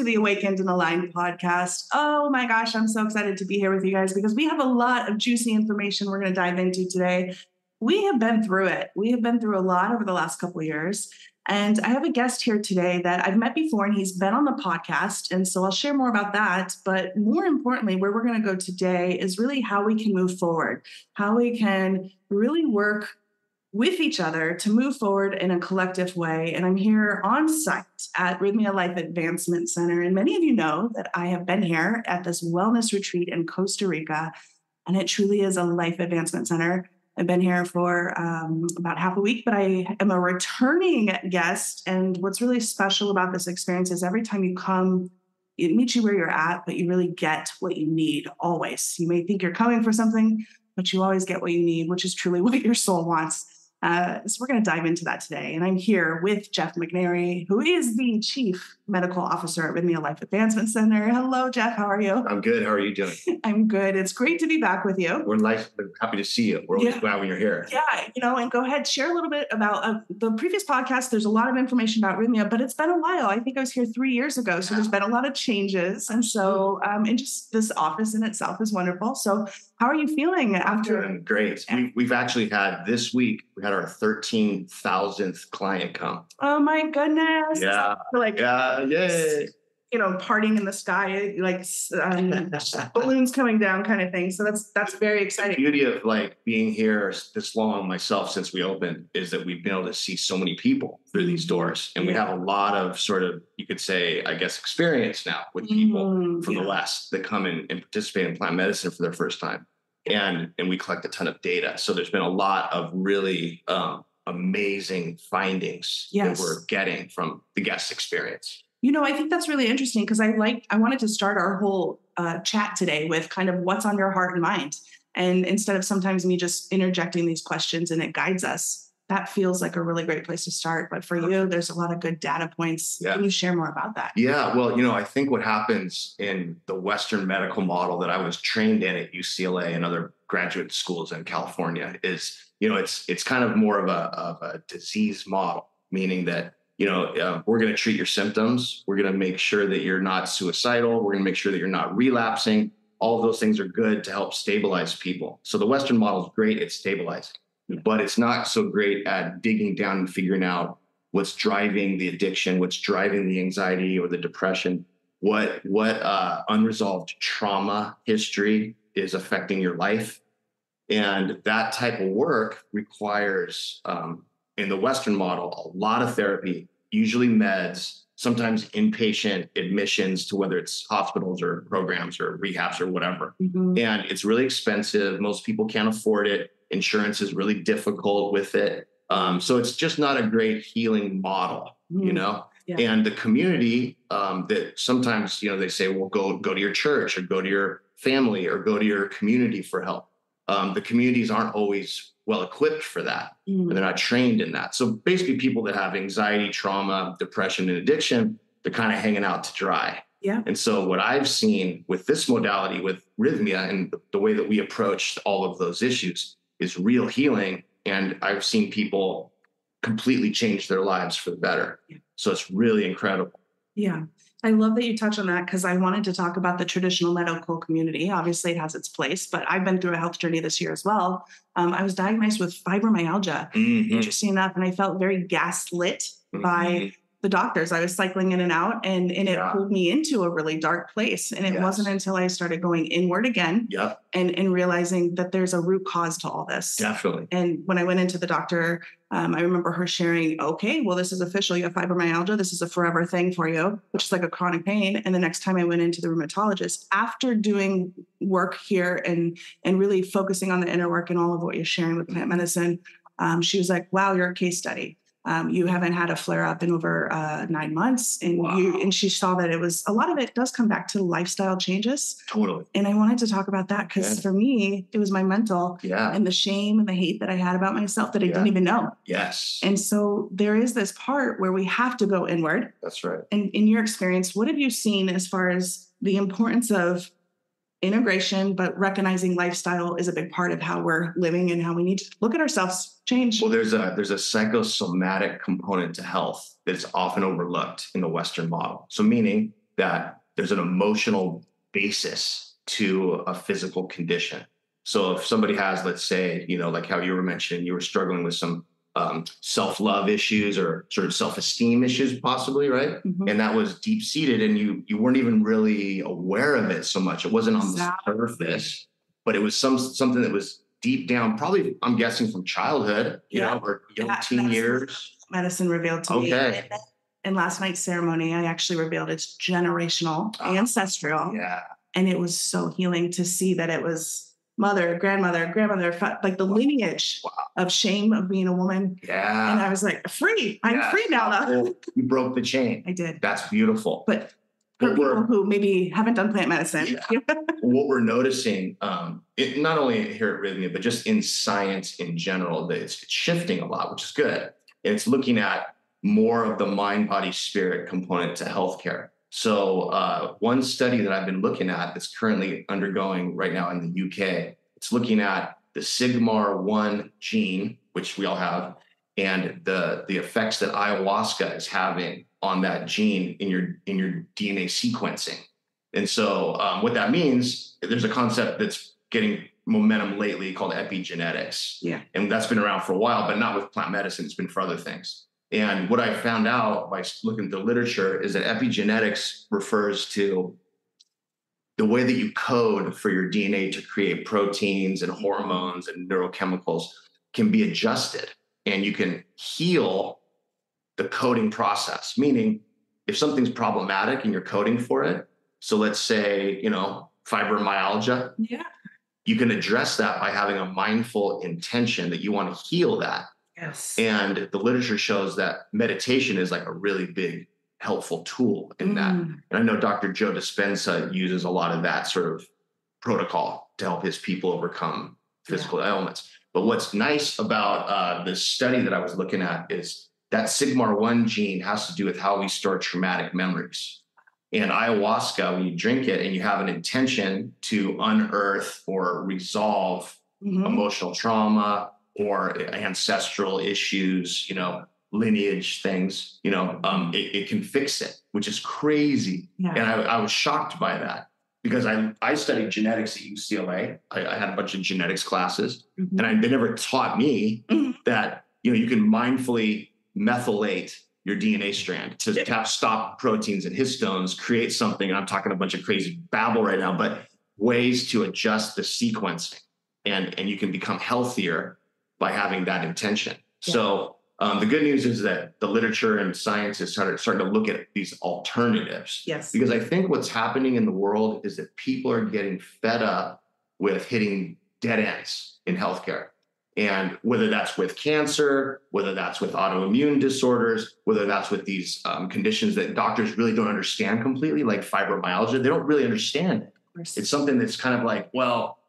the Awakened and Aligned podcast. Oh my gosh, I'm so excited to be here with you guys because we have a lot of juicy information we're going to dive into today. We have been through it. We have been through a lot over the last couple of years. And I have a guest here today that I've met before, and he's been on the podcast. And so I'll share more about that. But more importantly, where we're going to go today is really how we can move forward, how we can really work with each other to move forward in a collective way. And I'm here on site at Rythmia Life Advancement Center. And many of you know that I have been here at this wellness retreat in Costa Rica, and it truly is a life advancement center. I've been here for about half a week, but I am a returning guest. And what's really special about this experience is every time you come, it meets you where you're at, but you really get what you need always. You may think you're coming for something, but you always get what you need, which is truly what your soul wants. So we're going to dive into that today. And I'm here with Jeff McNairy, who is the Chief Medical Officer at Rythmia Life Advancement Center. Hello, Jeff. How are you? I'm good. How are you doing? I'm good. It's great to be back with you. We're happy to see you. We're always glad when you're here. Yeah, and go ahead, share a little bit about the previous podcast. There's a lot of information about Rythmia, but it's been a while. I think I was here 3 years ago. So there's been a lot of changes. And so, and just this office in itself is wonderful. So how are you feeling after? Doing great. We've actually had this week, we had our 13,000th client come. Oh my goodness. Yeah. Yay. Parting in the sky, like balloons coming down kind of thing. So that's very exciting. The beauty of being here this long myself since we opened is that we've been able to see so many people through these doors. And we have a lot of sort of, you could say, I guess, experience now with people from the West that come in and participate in plant medicine for their first time. And we collect a ton of data. So there's been a lot of really amazing findings that we're getting from the guest experience. I think that's really interesting because I wanted to start our whole chat today with kind of what's on your heart and mind. And instead of sometimes me just interjecting these questions and it guides us, that feels like a really great place to start. But for you, there's a lot of good data points. Yeah. Can you share more about that? Yeah. Well, I think what happens in the Western medical model that I was trained in at UCLA and other graduate schools in California is, it's kind of more of a disease model, meaning that we're going to treat your symptoms. We're going to make sure that you're not suicidal. We're going to make sure that you're not relapsing. All of those things are good to help stabilize people. So the Western model is great at stabilizing, but it's not so great at digging down and figuring out what's driving the addiction, what's driving the anxiety or the depression, what unresolved trauma history is affecting your life. And that type of work requires, in the Western model, a lot of therapy, usually meds, sometimes inpatient admissions to whether it's hospitals or programs or rehabs or whatever. Mm-hmm. And it's really expensive. Most people can't afford it. Insurance is really difficult with it. So it's just not a great healing model, Yeah. And the community that sometimes, they say, well, go to your church or go to your family or go to your community for help. The communities aren't always well equipped for that, and they're not trained in that. So basically people that have anxiety, trauma, depression, and addiction, they're kind of hanging out to dry. Yeah. And so what I've seen with this modality, with Rythmia, and the way that we approach all of those issues is real healing. And I've seen people completely change their lives for the better. Yeah. So it's really incredible. Yeah. I love that you touch on that because I wanted to talk about the traditional medical community. Obviously, it has its place, but I've been through a health journey this year as well. I was diagnosed with fibromyalgia, interesting enough, and I felt very gaslit by the doctors. I was cycling in and out, and it pulled me into a really dark place. And it wasn't until I started going inward again and realizing that there's a root cause to all this. Definitely. And when I went into the doctor, I remember her sharing, okay, well, this is official. You have fibromyalgia. This is a forever thing for you, which is like a chronic pain. And the next time I went into the rheumatologist, after doing work here and really focusing on the inner work and all of what you're sharing with plant medicine, she was like, wow, you're a case study. You haven't had a flare up in over 9 months. And and she saw that it was, a lot of it does come back to lifestyle changes. Totally. And I wanted to talk about that because for me, it was my mental and the shame and the hate that I had about myself that I didn't even know. Yes. And so there is this part where we have to go inward. That's right. And in your experience, what have you seen as far as the importance of integration, but recognizing lifestyle is a big part of how we're living and how we need to look at ourselves, change? Well, there's a psychosomatic component to health that's often overlooked in the Western model. So meaning that there's an emotional basis to a physical condition. So if somebody has, let's say, like how you were mentioning, you were struggling with some self-love issues or sort of self-esteem issues, possibly, right? Mhm. And that was deep-seated, and you weren't even really aware of it so much. It wasn't on the Exactly. surface, but it was something that was deep down, probably, I'm guessing, from childhood, or young teen years. Medicine revealed to me. Okay. In last night's ceremony, I actually revealed it's generational, ancestral. Yeah. And it was so healing to see that it was mother, grandmother, like the lineage of shame of being a woman. Yeah. And I was like, free. I'm free now, though. You broke the chain. I did. That's beautiful. But for people who maybe haven't done plant medicine. What we're noticing, not only here at Rythmia, but just in science in general, that it's shifting a lot, which is good. And it's looking at more of the mind, body, spirit component to healthcare. So one study that I've been looking at that's currently undergoing right now in the UK, it's looking at the Sigmar-1 gene, which we all have, and the effects that ayahuasca is having on that gene in your DNA sequencing. And so what that means, there's a concept that's getting momentum lately called epigenetics. Yeah. And that's been around for a while, but not with plant medicine. It's been for other things. And what I found out by looking at the literature is that epigenetics refers to the way that you code for your DNA to create proteins and hormones and neurochemicals can be adjusted, and you can heal the coding process. Meaning, if something's problematic and you're coding for it, so let's say, fibromyalgia, you can address that by having a mindful intention that you want to heal that. Yes. And the literature shows that meditation is like a really big helpful tool in that. And I know Dr. Joe Dispenza uses a lot of that sort of protocol to help his people overcome physical ailments. But what's nice about this study that I was looking at is that Sigmar-1 gene has to do with how we store traumatic memories. And ayahuasca, when you drink it and you have an intention to unearth or resolve emotional trauma or ancestral issues, lineage things, it can fix it, which is crazy. Yeah. And I was shocked by that because I studied genetics at UCLA. I had a bunch of genetics classes, and they never taught me that, you can mindfully methylate your DNA strand to have stop proteins and histones, create something. And I'm talking a bunch of crazy babble right now, but ways to adjust the sequencing, and you can become healthier by having that intention. Yeah. So the good news is that the literature and science is starting to look at these alternatives. Yes. Because I think what's happening in the world is that people are getting fed up with hitting dead ends in healthcare. And whether that's with cancer, whether that's with autoimmune disorders, whether that's with these conditions that doctors really don't understand completely, like fibromyalgia, they don't really understand it. It's something that's kind of like, well,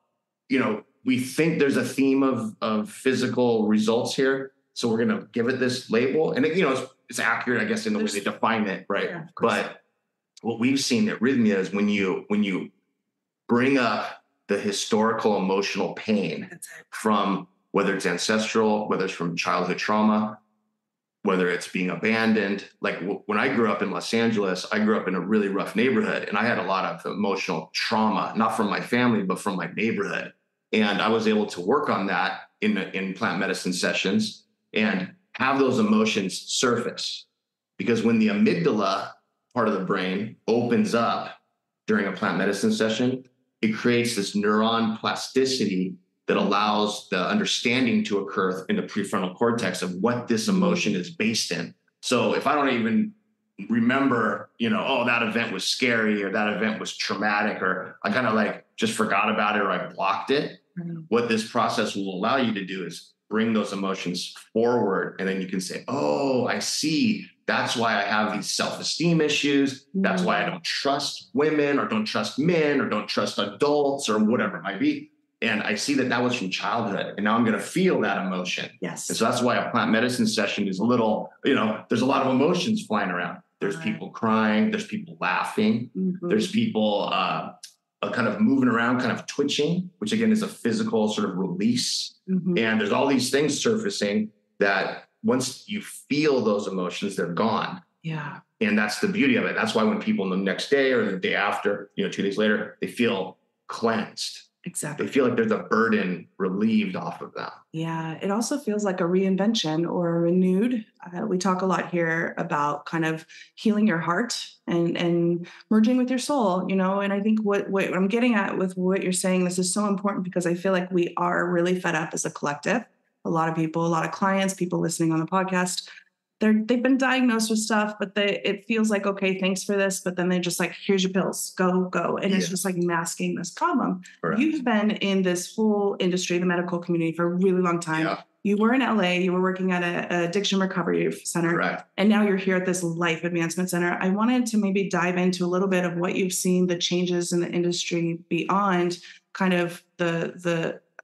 we think there's a theme of physical results here, so we're going to give it this label. And it's accurate, I guess, in the way they define it, right? Yeah, but what we've seen at Rythmia is when you bring up the historical emotional pain from whether it's ancestral, whether it's from childhood trauma, whether it's being abandoned. Like when I grew up in Los Angeles, I grew up in a really rough neighborhood, and I had a lot of emotional trauma, not from my family, but from my neighborhood. And I was able to work on that in plant medicine sessions and have those emotions surface. Because when the amygdala part of the brain opens up during a plant medicine session, it creates this neuron plasticity that allows the understanding to occur in the prefrontal cortex of what this emotion is based in. So if I don't even remember, that event was scary or that event was traumatic, or I kind of like just forgot about it or I blocked it, what this process will allow you to do is bring those emotions forward. And then you can say, oh, I see. That's why I have these self-esteem issues. That's why I don't trust women or don't trust men or don't trust adults or whatever it might be. And I see that was from childhood, and now I'm going to feel that emotion. Yes. And so that's why a plant medicine session is a little, there's a lot of emotions flying around. There's people crying. There's people laughing. There's people kind of moving around, kind of twitching, which again is a physical sort of release. And there's all these things surfacing that once you feel those emotions, they're gone. Yeah. And that's the beauty of it. That's why when people the next day or the day after, 2 days later, they feel cleansed. Exactly. They feel like there's a burden relieved off of them. Yeah. It also feels like a reinvention or a renewed. We talk a lot here about kind of healing your heart and merging with your soul, and I think what I'm getting at with what you're saying, this is so important because I feel like we are really fed up as a collective. A lot of people, a lot of clients, people listening on the podcast, they've been diagnosed with stuff, but it feels like, okay, thanks for this. But then they're just like, here's your pills, go. And it's just like masking this problem. Correct. You've been in this whole industry, the medical community, for a really long time. Yeah. You were in LA, you were working at an addiction recovery center. Correct. And now you're here at this Life Advancement Center. I wanted to maybe dive into a little bit of what you've seen, the changes in the industry beyond kind of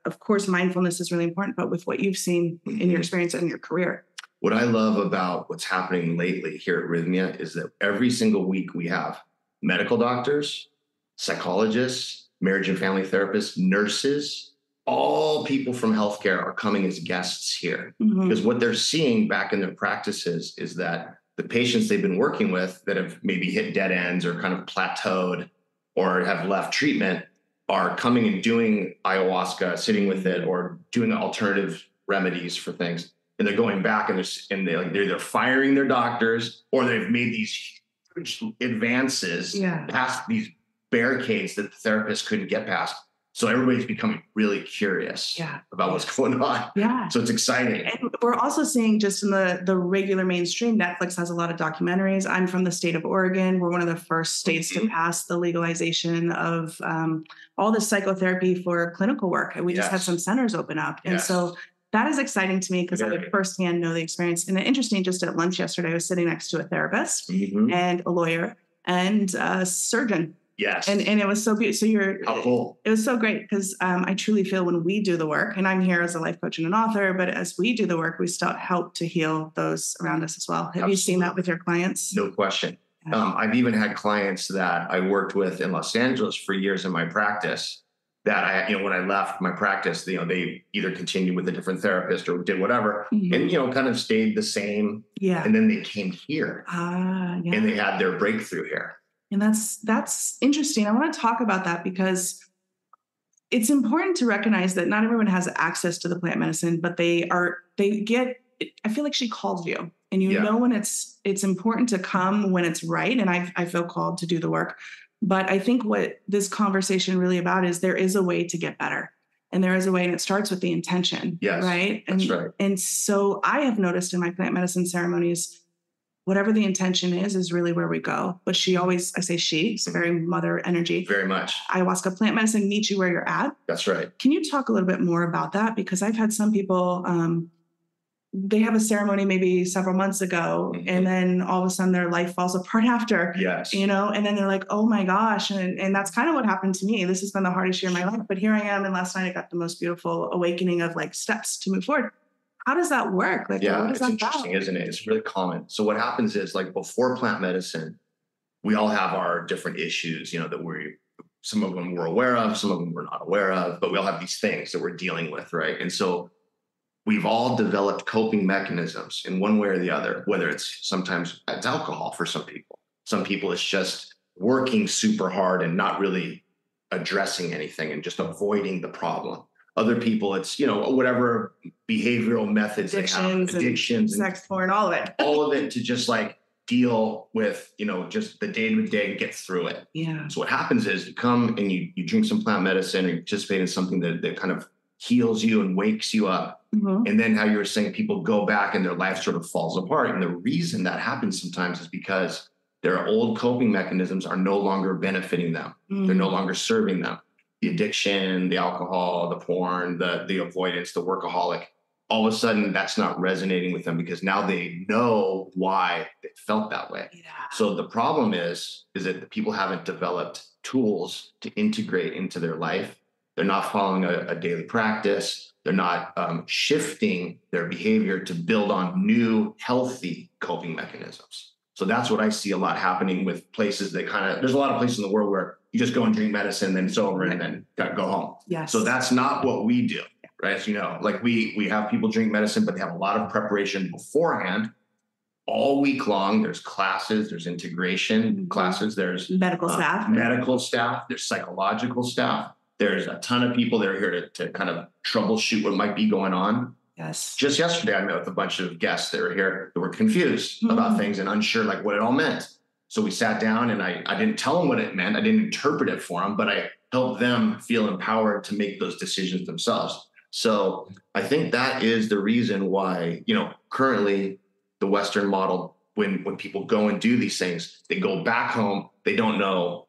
of course, mindfulness is really important, but with what you've seen in your experience and your career. What I love about what's happening lately here at Rythmia is that every single week we have medical doctors, psychologists, marriage and family therapists, nurses, all people from healthcare are coming as guests here. Because what they're seeing back in their practices is that the patients they've been working with that have maybe hit dead ends or kind of plateaued or have left treatment are coming and doing ayahuasca, sitting with it, or doing alternative remedies for things. And they're going back and they're either firing their doctors or they've made these huge advances past these barricades that the therapist couldn't get past. So everybody's becoming really curious about what's going on. Yeah. So it's exciting. And we're also seeing just in the regular mainstream, Netflix has a lot of documentaries. I'm from the state of Oregon. We're one of the first states to pass the legalization of all the psychotherapy for clinical work. And we just had some centers open up. And so that is exciting to me because I firsthand know the experience. And interesting, just at lunch yesterday, I was sitting next to a therapist and a lawyer and a surgeon. Yes. And it was so beautiful. So how cool. It was so great because I truly feel when we do the work, and I'm here as a life coach and an author, but as we do the work, we still help to heal those around us as well. Have you seen that with your clients? No question. I've even had clients that I worked with in Los Angeles for years in my practice that when I left my practice, they either continued with a different therapist or did whatever and, kind of stayed the same. Yeah. And then they came here and they had their breakthrough here. And that's interesting. I want to talk about that because it's important to recognize that not everyone has access to the plant medicine, but I feel like she called you and know when it's important to come when it's right. And I feel called to do the work. But I think what this conversation really about is there is a way to get better. And there is a way, and it starts with the intention. Yes, right. That's right. And so I have noticed in my plant medicine ceremonies, whatever the intention is really where we go. But I say she, it's very mother energy. Very much. Ayahuasca plant medicine meets you where you're at. That's right. Can you talk a little bit more about that? Because I've had some people, they have a ceremony maybe several months ago, and then all of a sudden their life falls apart after, and then they're like, oh my gosh. And that's kind of what happened to me. This has been the hardest year of my life, but here I am. And last night I got the most beautiful awakening of like steps to move forward. How does that work? Like, what is it's that interesting, about? Isn't it? It's really common. So what happens is like before plant medicine, we all have our different issues, that some of them we're aware of, some of them we're not aware of, but we all have these things that we're dealing with, right? And so we've all developed coping mechanisms in one way or the other, whether sometimes it's alcohol for some people. Some people it's just working super hard and not really addressing anything and just avoiding the problem. Other people, it's, whatever behavioral methods they have, addictions, and sex porn, all of it. All of it to just like deal with, just the day to day and get through it. Yeah. So what happens is you come and you drink some plant medicine or you participate in something that kind of heals you and wakes you up. And then how you were saying people go back and their life sort of falls apart. And the reason that happens sometimes is because their old coping mechanisms are no longer benefiting them. They're no longer serving them. The addiction, the alcohol, the porn, the avoidance, the workaholic, all of a sudden that's not resonating with them because now they know why they felt that way. Yeah. So the problem is that people haven't developed tools to integrate into their life. They're not following a daily practice. They're not shifting their behavior to build on new healthy coping mechanisms. So that's what I see a lot happening with places that there's a lot of places in the world where you just go and drink medicine, then it's over and then go home. Yes. So that's not what we do, right? As you know, like we have people drink medicine, but they have a lot of preparation beforehand. all week long. There's classes, there's integration classes, there's medical staff, there's psychological staff. There's a ton of people that are here to kind of troubleshoot what might be going on. Yes. Just yesterday, I met with a bunch of guests that were here that were confused about things and unsure like what it all meant. So we sat down and I didn't tell them what it meant. I didn't interpret it for them, but I helped them feel empowered to make those decisions themselves. So I think that is the reason why, currently the Western model, when people go and do these things, they go back home, they don't know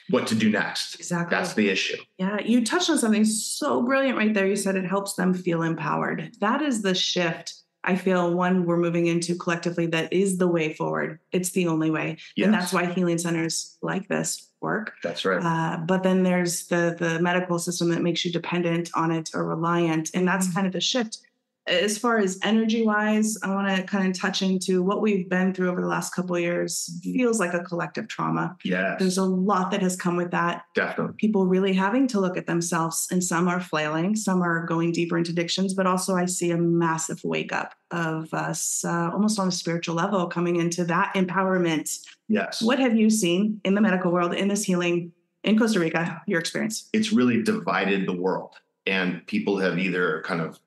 what to do next. Exactly. That's the issue. Yeah. You touched on something so brilliant right there. You said it helps them feel empowered. That is the shift I feel we're moving into collectively. That is the way forward. It's the only way. Yes. And that's why healing centers like this work. That's right. But then there's the medical system that makes you dependent on it or reliant. And that's kind of the shift. As far as energy wise, I want to kind of touch into what we've been through over the last couple of years. Feels like a collective trauma. Yes. There's a lot that has come with that. Definitely. People really having to look at themselves, and some are flailing, some are going deeper into addictions, but also I see a massive wake up of us almost on a spiritual level coming into that empowerment. Yes. What have you seen in the medical world, in this healing in Costa Rica, your experience? It's really divided the world, and people have either kind of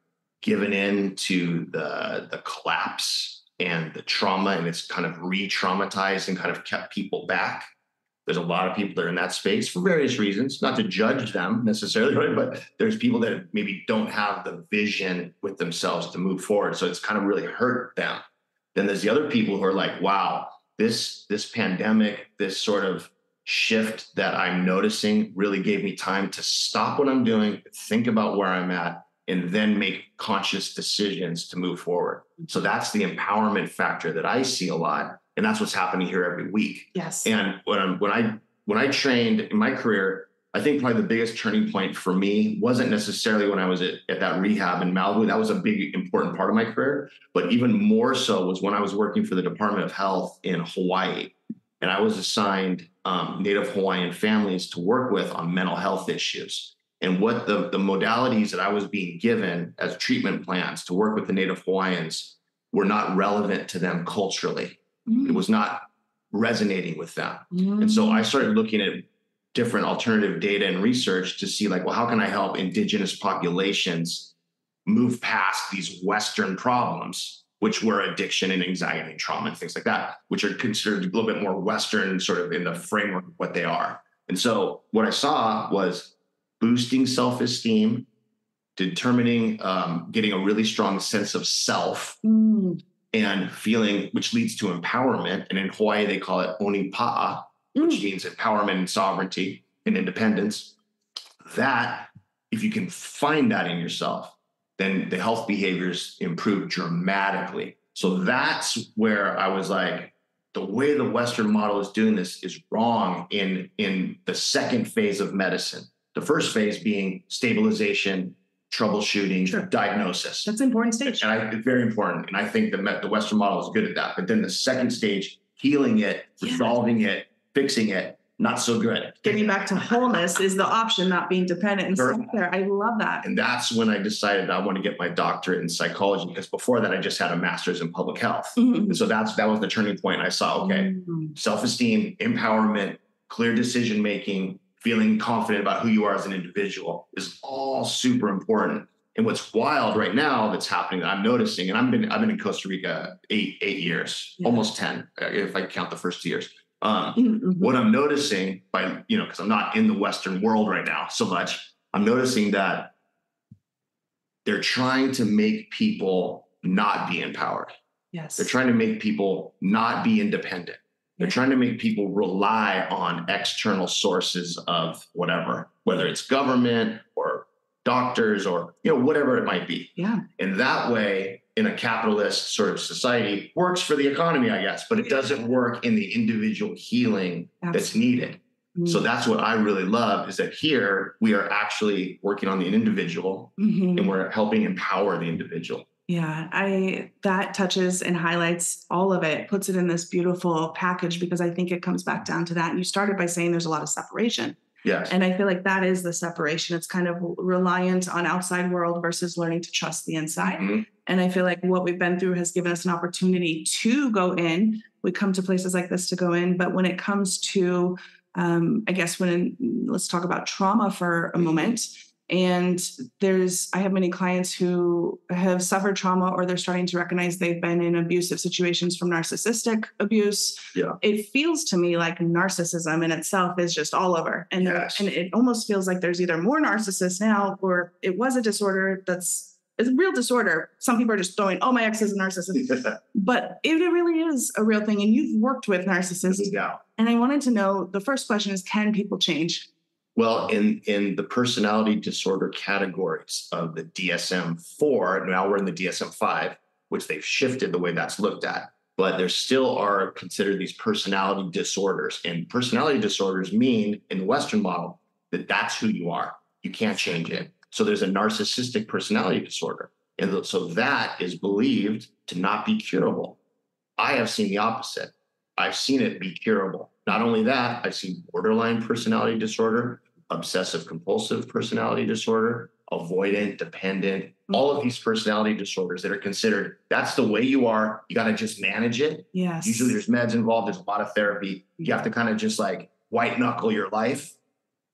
given in to the collapse and the trauma, and it's kind of re-traumatized and kind of kept people back. There's a lot of people that are in that space for various reasons, not to judge them necessarily, right? But there's people that maybe don't have the vision with themselves to move forward. So it's kind of really hurt them. Then there's the other people who are like, wow, this pandemic, this sort of shift that I'm noticing really gave me time to stop what I'm doing, think about where I'm at, and then make conscious decisions to move forward. So that's the empowerment factor that I see a lot. And that's what's happening here every week. Yes. And when I trained in my career, I think probably the biggest turning point for me wasn't necessarily when I was at that rehab in Malibu. That was a big, important part of my career. But even more so was when I was working for the Department of Health in Hawaii. And I was assigned Native Hawaiian families to work with on mental health issues. And what the modalities that I was being given as treatment plans to work with the Native Hawaiians were not relevant to them culturally. It was not resonating with them. And so I started looking at different alternative data and research to see like, well, how can I help indigenous populations move past these Western problems, which were addiction and anxiety and trauma and things like that, which are considered a little bit more Western sort of in the framework of what they are. And so what I saw was boosting self-esteem, determining, getting a really strong sense of self and feeling, which leads to empowerment. And in Hawaii, they call it onipa'a, which means empowerment and sovereignty and independence. That, if you can find that in yourself, then the health behaviors improve dramatically. So that's where I was like, the way the Western model is doing this is wrong in the second phase of medicine. The first phase being stabilization, troubleshooting, diagnosis. That's an important stage. And it's very important. And I think the Western model is good at that. But then the second stage, healing it, resolving it, fixing it, not so good. Getting back to wholeness is the option, not being dependent and stuck there. I love that. And that's when I decided I want to get my doctorate in psychology, because before that I just had a master's in public health. And so that was the turning point. I saw, okay, self-esteem, empowerment, clear decision-making, feeling confident about who you are as an individual is all super important. And what's wild right now that's happening that I'm noticing, and I've been in Costa Rica 8 years, almost 10, if I count the first 2 years. What I'm noticing because I'm not in the Western world right now so much, I'm noticing that they're trying to make people not be empowered. Yes. They're trying to make people not be independent. They're trying to make people rely on external sources of whatever, whether it's government or doctors or, whatever it might be. Yeah. And that way, in a capitalist sort of society, works for the economy, I guess, but it doesn't work in the individual healing that's needed. So that's what I really love, is that here we are actually working on the individual and we're helping empower the individual. Yeah, that touches and highlights all of it, puts it in this beautiful package, because I think it comes back down to that. And you started by saying there's a lot of separation. Yes. And I feel like that is the separation. It's kind of reliant on outside world versus learning to trust the inside. And I feel like what we've been through has given us an opportunity to go in. We come to places like this to go in. But when it comes to, I guess, let's talk about trauma for a moment. And I have many clients who have suffered trauma, or they're starting to recognize they've been in abusive situations from narcissistic abuse. Yeah. It feels to me like narcissism in itself is just all over. And, Yes. and it almost feels like there's either more narcissists now, or it was a disorder it's a real disorder. Some people are just throwing, oh, my ex is a narcissist. But it really is a real thing. And you've worked with narcissists. Yeah. And I wanted to know, the first question is, can people change? Well, in the personality disorder categories of the DSM-4, now we're in the DSM-5, which they've shifted the way that's looked at, but there still are considered these personality disorders. And personality disorders mean, in the Western model, that that's who you are. You can't change it. So there's a narcissistic personality disorder. And so that is believed to not be curable. I have seen the opposite. I've seen it be curable. Not only that, I've seen borderline personality disorder, obsessive compulsive personality disorder, avoidant, dependent, all of these personality disorders that are considered, that's the way you are. You got to just manage it. Yes. Usually there's meds involved. There's a lot of therapy. You have to kind of just like white knuckle your life.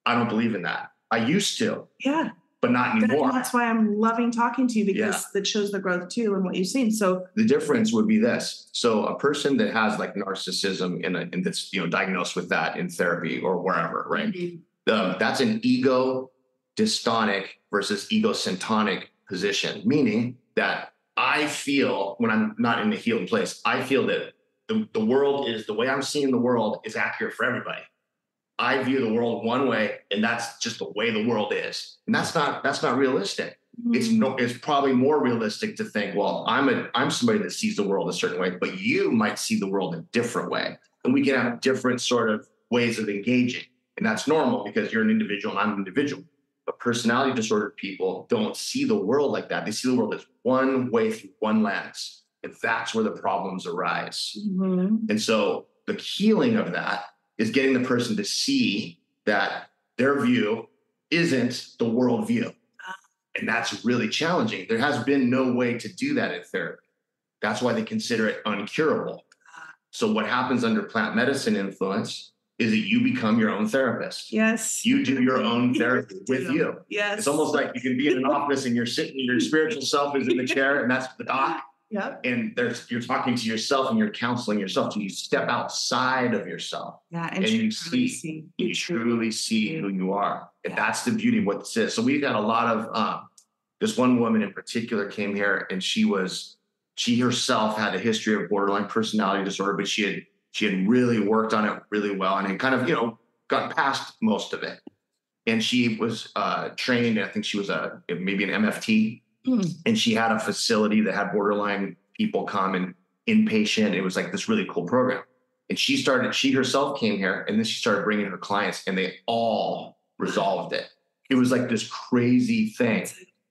I don't believe in that. I used to. Yeah. But not anymore. That's why I'm loving talking to you, because that shows the growth too and what you've seen. So the difference would be this. So a person that has like narcissism and that's diagnosed with that in therapy or wherever, right? Mm-hmm. That's an ego dystonic versus egosyntonic position, meaning that I feel, when I'm not in the healing place, I feel that the world is, the way I'm seeing the world is accurate for everybody. I view the world one way, and that's just the way the world is. And that's not realistic. Mm-hmm. It's probably more realistic to think, well, I'm somebody that sees the world a certain way, but you might see the world a different way. And we can have different sort of ways of engaging. And that's normal because you're an individual and I'm an individual. But personality disordered people don't see the world like that. They see the world as one way through one lens. And that's where the problems arise. Mm-hmm. And so the healing of that is getting the person to see that their view isn't the world view. And that's really challenging. There has been no way to do that in therapy. That's why they consider it uncurable. So what happens under plant medicine influence is that you become your own therapist. Yes. You do your own therapy with you. Yes. It's almost like you can be in an office and you're sitting, your spiritual self is in the chair, and that's the doc. Yep. And you're talking to yourself and you're counseling yourself. So you step outside of yourself. Yeah, and you truly see who you are. And that's the beauty of what this is. So we've got a lot of, this one woman in particular came here, and she herself had a history of borderline personality disorder, but she had really worked on it really well and had kind of, got past most of it. And she was trained, I think she was maybe an MFT. And she had a facility that had borderline people come and inpatient. It was like this really cool program. And she herself came here, and then she started bringing her clients, and they all resolved it. It was like this crazy thing.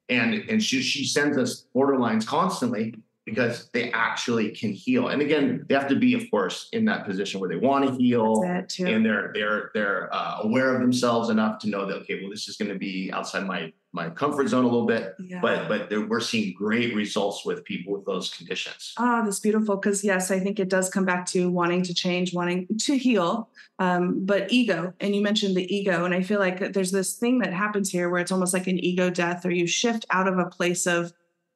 And she sends us borderlines constantly because they actually can heal. And again, they have to be, of course, in that position where they want to heal, and they're aware of themselves enough to know that, okay, well, this is going to be outside my comfort zone a little bit, but we're seeing great results with people with those conditions. Oh, that's beautiful. Because yes, I think it does come back to wanting to change, wanting to heal, but ego. And you mentioned the ego. And I feel like there's this thing that happens here where it's almost like an ego death, or you shift out of a place of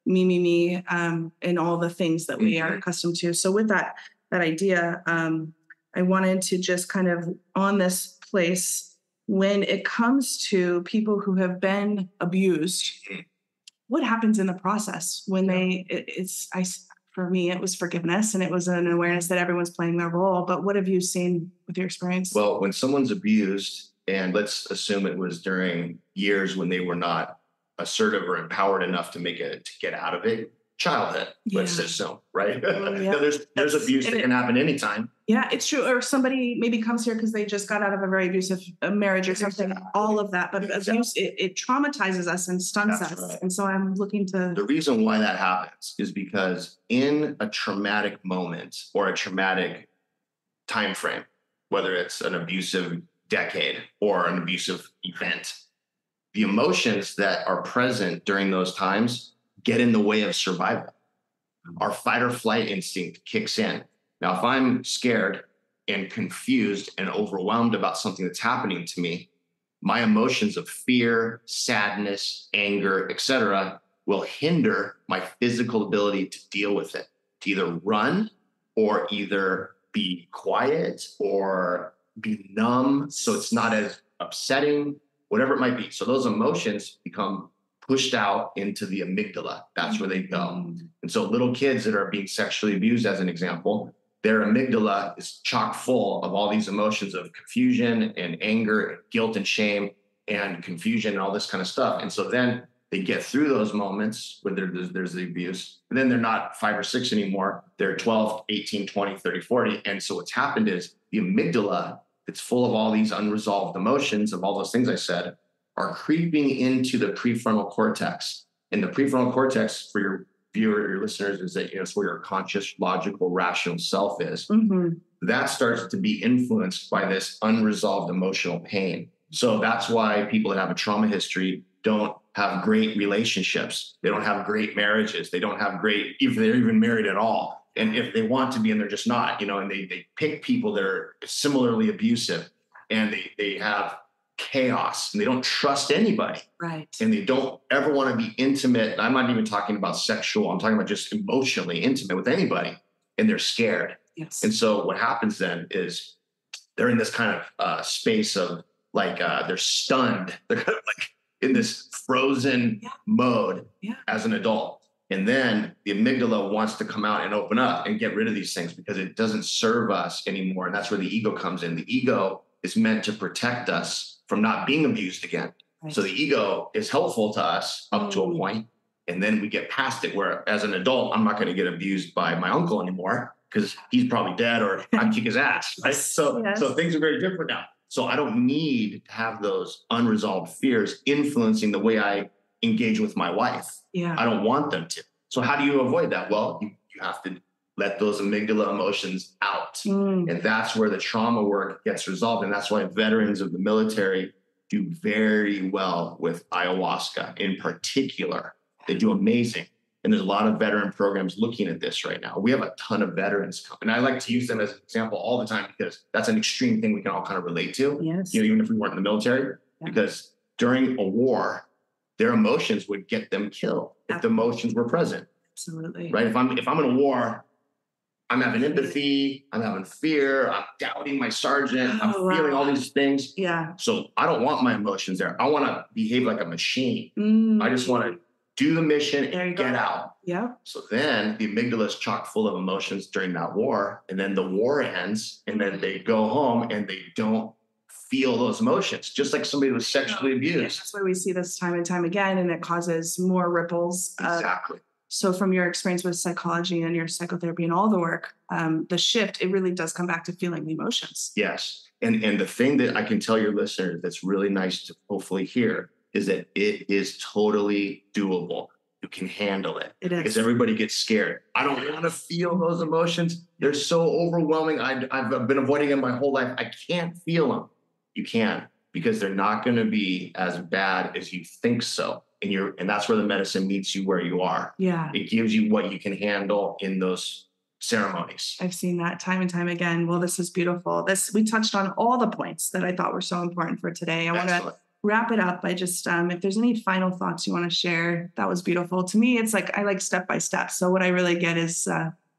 me, and all the things that we are accustomed to. So with that idea, I wanted to just kind of on this place, when it comes to people who have been abused, what happens in the process when for me, it was forgiveness, and it was an awareness that everyone's playing their role. But what have you seen with your experience? Well, when someone's abused, and let's assume it was during years when they were not assertive or empowered enough to get out of it, childhood, let's assume, right? There's abuse that can happen anytime. Yeah, it's true. Or somebody maybe comes here because they just got out of a very abusive marriage or something, all of that. But abuse, it traumatizes us and stunts us. Right. And so I'm looking to... The reason why that happens is because in a traumatic moment or a traumatic time frame, whether it's an abusive decade or an abusive event, the emotions that are present during those times get in the way of survival. our fight or flight instinct kicks in. Now, if I'm scared and confused and overwhelmed about something that's happening to me, my emotions of fear, sadness, anger, etc., will hinder my physical ability to deal with it, to either run or either be quiet or be numb, so it's not as upsetting, whatever it might be. So those emotions become pushed out into the amygdala. That's where they go. And so little kids that are being sexually abused, as an example, their amygdala is chock full of all these emotions of confusion and anger and guilt and shame and confusion and all this kind of stuff. And so then they get through those moments where there's the abuse, and then they're not 5 or 6 anymore. They're 12, 18, 20, 30, 40. And so what's happened is the amygdala, it's full of all these unresolved emotions of all those things I said, are creeping into the prefrontal cortex. And the prefrontal cortex, for your viewer, your listeners, is that, it's where your conscious, logical, rational self is. That starts to be influenced by this unresolved emotional pain. So that's why people that have a trauma history don't have great relationships. They don't have great marriages. They don't have great, if they're even married at all. And if they want to be, and they're just not, and they pick people that are similarly abusive, and they have chaos, and they don't trust anybody. Right. And they don't ever want to be intimate. I'm not even talking about sexual. I'm talking about just emotionally intimate with anybody. And they're scared. Yes. And so what happens then is they're in this kind of space of they're stunned. They're kind of like in this frozen mode as an adult. And then the amygdala wants to come out and open up and get rid of these things because it doesn't serve us anymore. And that's where the ego comes in. The ego is meant to protect us from not being abused again. Right. So the ego is helpful to us up to a point, and then we get past it, where as an adult, I'm not going to get abused by my uncle anymore because he's probably dead, or I'm kick his ass. Right? So things are very different now. So I don't need to have those unresolved fears influencing the way I engage with my wife. Yeah. I don't want them to. So how do you avoid that? Well, you have to let those amygdala emotions out. And that's where the trauma work gets resolved. And that's why veterans of the military do very well with ayahuasca in particular. They do amazing. And there's a lot of veteran programs looking at this right now. We have a ton of veterans come. And I like to use them as an example all the time because that's an extreme thing we can all kind of relate to. Yes. Even if we weren't in the military, because during a war, their emotions would get them killed if the emotions were present. Absolutely. Right? If I'm in a war, I'm having empathy, I'm having fear, I'm doubting my sergeant, I'm feeling all these things. Yeah. So I don't want my emotions there. I want to behave like a machine. I just want to do the mission and get out. Yeah. So then the amygdala is chock full of emotions during that war. And then the war ends, and then they go home and they don't feel those emotions, just like somebody who was sexually abused. Yeah, that's why we see this time and time again, and it causes more ripples. Exactly. So from your experience with psychology and your psychotherapy and all the work, the shift, it really does come back to feeling the emotions. Yes. And the thing that I can tell your listeners that's really nice to hopefully hear is that it is totally doable. You can handle it. It is. Because everybody gets scared. I don't want to feel those emotions. They're so overwhelming. I've been avoiding them my whole life. I can't feel them. You can, because they're not going to be as bad as you think so. And that's where the medicine meets you where you are. Yeah. It gives you what you can handle in those ceremonies. I've seen that time and time again. Well, this is beautiful. We touched on all the points that I thought were so important for today. I want to wrap it up by just, if there's any final thoughts you want to share, that was beautiful. To me, it's like, I like step by step. So what I really get is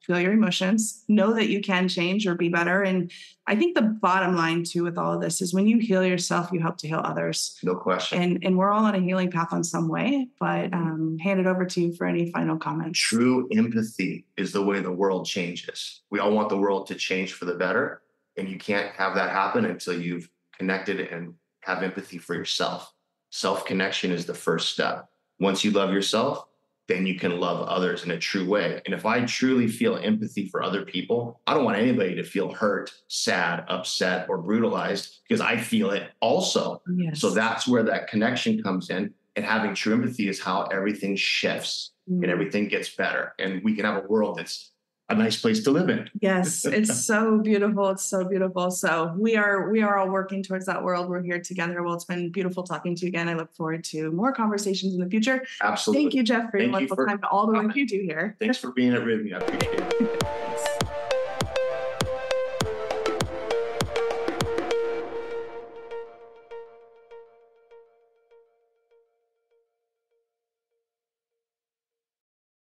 feel your emotions, know that you can change or be better. And I think the bottom line too with all of this is when you heal yourself, you help to heal others. No question. And we're all on a healing path on some way, but hand it over to you for any final comments. True empathy is the way the world changes. We all want the world to change for the better. And you can't have that happen until you've connected and have empathy for yourself. Self-connection is the first step. Once you love yourself, then you can love others in a true way. And if I truly feel empathy for other people, I don't want anybody to feel hurt, sad, upset, or brutalized, because I feel it also. Yes. So that's where that connection comes in. And having true empathy is how everything shifts and everything gets better. And we can have a world that's a nice place to live in. Yes, it's so beautiful. It's so beautiful. So we are all working towards that world. We're here together. Well, it's been beautiful talking to you again. I look forward to more conversations in the future. Absolutely. Thank you, Jeff, for your wonderful time, all the work you do here. Thanks for being at Rythmia. I appreciate it.